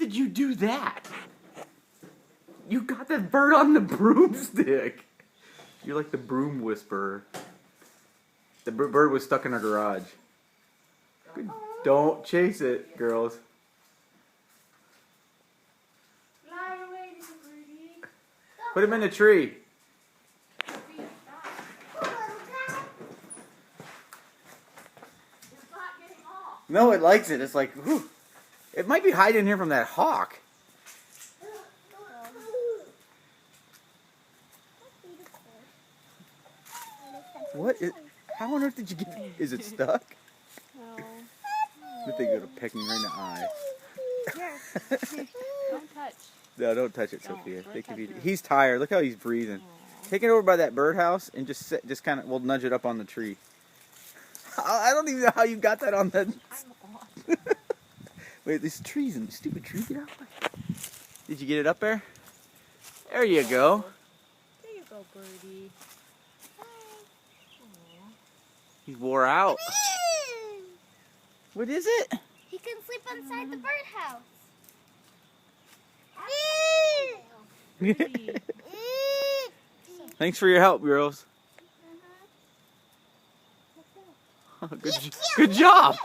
did you do that? You got that bird on the broomstick. You're like the broom whisperer. The bird was stuck in our garage. Good. Don't chase it, girls. Fly away, little birdie. Put him in the tree. It's not getting off. No, it likes it. It's like, whew. It might be hiding here from that hawk. What is? How on earth did you get? Is it stuck? No. If they go to pecking right in the eye. Here. Don't touch. No, don't touch it, Don't. Sophia. Don't They could touch be. it. He's tired. Look how he's breathing. Take it over by that birdhouse and just sit, just kind of. We'll nudge it up on the tree. I don't even know how you got that on the. I'm off. Wait, these trees and stupid trees. Get out. Did you get it up there? There you go. There you go, birdie. He wore out. What is it? He can sleep inside the birdhouse. Birdie. Thanks for your help, girls. Good job.